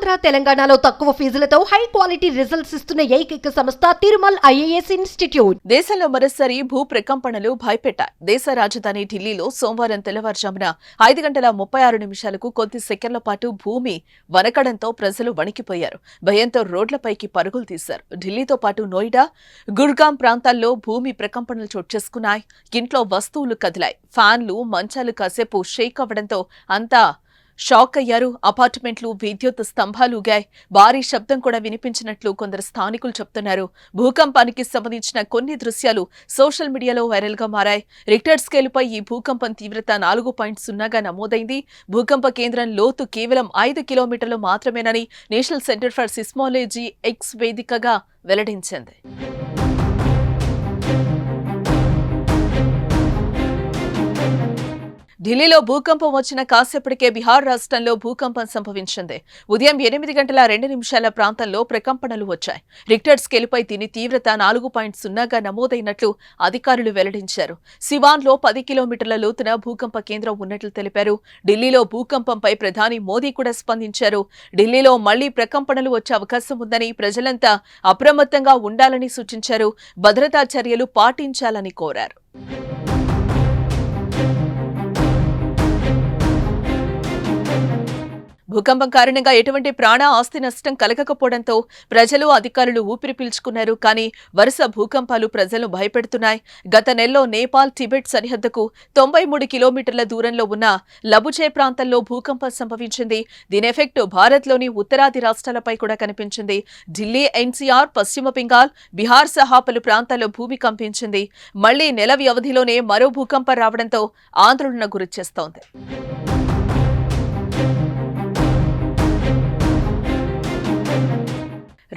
ఆంధ్ర తెలంగాణలో తక్కువ ఫీజులతో high quality results ఇస్తున్న ఏకైక సంస్థ తిరుమల్ ఐఏఎస్ ఇన్స్టిట్యూట్. దేశంలో మరోసారి భూ ప్రకంపనలు భయపెట్టాయి. దేశ రాజధాని ఢిల్లీలో సోమవారం తెల్లవారుజామున 5:36 కొద్ది సెకన్ల పాటు భూమి వనకడంతో ప్రజలు వణికిపోయారు. భయంతో రోడ్లపైకి పరుగులు తీశారు. ఢిల్లీతో పాటు నోయిడా, గుర్గాం ప్రాంతాల్లో భూమి ప్రకంపనలు చోటు చేసుకున్నాయి. ఇంట్లో వస్తువులు కదిలాయి. ఫ్యాన్లు, మంచాలు కాసేపు షేక్ అవ్వడంతో అంతా షాక్ అయ్యారు. అపార్ట్మెంట్లు, విద్యుత్ స్తంభాలు ఊగాయి. భారీ శబ్దం కూడా వినిపించినట్లు కొందరు స్థానికులు చెప్తున్నారు. భూకంపానికి సంబంధించిన కొన్ని దృశ్యాలు సోషల్ మీడియాలో వైరల్ గా మారాయి. రిక్టర్ స్కేలుపై ఈ భూకంపం తీవ్రత 4.0గా నమోదైంది. భూకంప కేంద్రం లోతు కేవలం 5 కిలోమీటర్లు మాత్రమేనని national centre for seismology X వేదికగా వెల్లడించింది. ఢిల్లీలో భూకంపం వచ్చిన కాసేపటికే బీహార్ రాష్ట్రంలో భూకంపం సంభవించింది. ఉదయం 8:02 ప్రాంతంలో ప్రకంపనలు వచ్చాయి. రిక్టర్ స్కేలుపై దీని తీవ్రత 4.0గా నమోదైనట్లు అధికారులు వెల్లడించారు. సివాన్లో 10 కిలోమీటర్ల లోతున భూకంప కేంద్రం ఉన్నట్లు తెలిపారు. ఢిల్లీలో భూకంపంపై ప్రధాని మోదీ కూడా స్పందించారు. ఢిల్లీలో మళ్లీ ప్రకంపనలు వచ్చే అవకాశం ఉందని, ప్రజలంతా అప్రమత్తంగా ఉండాలని సూచించారు. భద్రతా చర్యలు పాటించాలని కోరారు. భూకంపం కారణంగా ఎటువంటి ప్రాణ ఆస్తి నష్టం కలగకపోవడంతో ప్రజలు, అధికారులు ఊపిరి పీల్చుకున్నారు. కానీ వరుస భూకంపాలు ప్రజలను భయపెడుతున్నాయి. గత నెలలో నేపాల్, టిబెట్ సరిహద్దుకు 93 కిలోమీటర్ల దూరంలో ఉన్న లబుచే ప్రాంతంలో భూకంపం సంభవించింది. దీని ఎఫెక్ట్ భారత్లోని ఉత్తరాది రాష్ట్రాలపై కూడా కనిపించింది. ఢిల్లీ, ఎన్సీఆర్, పశ్చిమ బెంగాల్, బీహార్ సహా పలు ప్రాంతాల్లో భూమి కంపించింది. మళ్లీ నెల వ్యవధిలోనే మరో భూకంపం రావడంతో ఆందోళన గురిచేస్తోంది.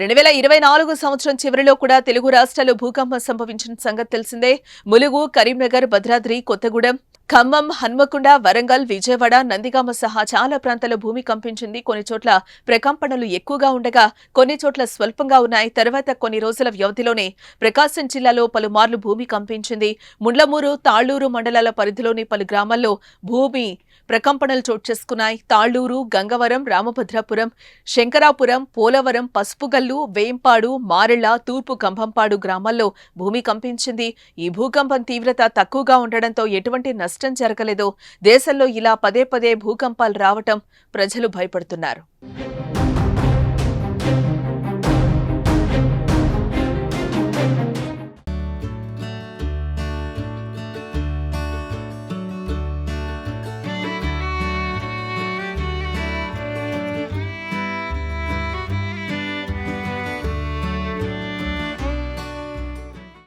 2024 సంవత్సరం చివరిలో కూడా తెలుగు రాష్ట్రాల్లో భూకంపం సంభవించిన సంగతి తెలిసిందే. ములుగు, కరీంనగర్, భద్రాద్రి, కొత్తగూడెం, ఖమ్మం, హన్మకొండ, వరంగల్, విజయవాడ, నందిగామ సహా చాలా ప్రాంతాల్లో భూమి కంపించింది. కొన్ని చోట్ల ప్రకంపనలు ఎక్కువగా ఉండగా కొన్ని చోట్ల స్వల్పంగా ఉన్నాయి. తర్వాత కొన్ని రోజుల వ్యవధిలోనే ప్రకాశం జిల్లాలో పలుమార్లు భూమి కంపించింది. ముండ్లమూరు, తాళ్లూరు మండలాల పరిధిలోని పలు గ్రామాల్లో భూమి ప్రకంపనలు చోటు చేసుకున్నాయి. తాళ్లూరు, గంగవరం, రామభద్రాపురం, శంకరాపురం, పోలవరం, పసుపుగల్లు, వేంపాడు, మారెళ్ల, తూర్పు కంభంపాడు గ్రామాల్లో భూమి కంపించింది. ఈ భూకంపం తీవ్రత తక్కువగా ఉండడంతో ఎటువంటి నష్టం జరగలేదు. దేశంలో ఇలా పదే భూకంపాలు రావటం ప్రజలు భయపడుతున్నారు.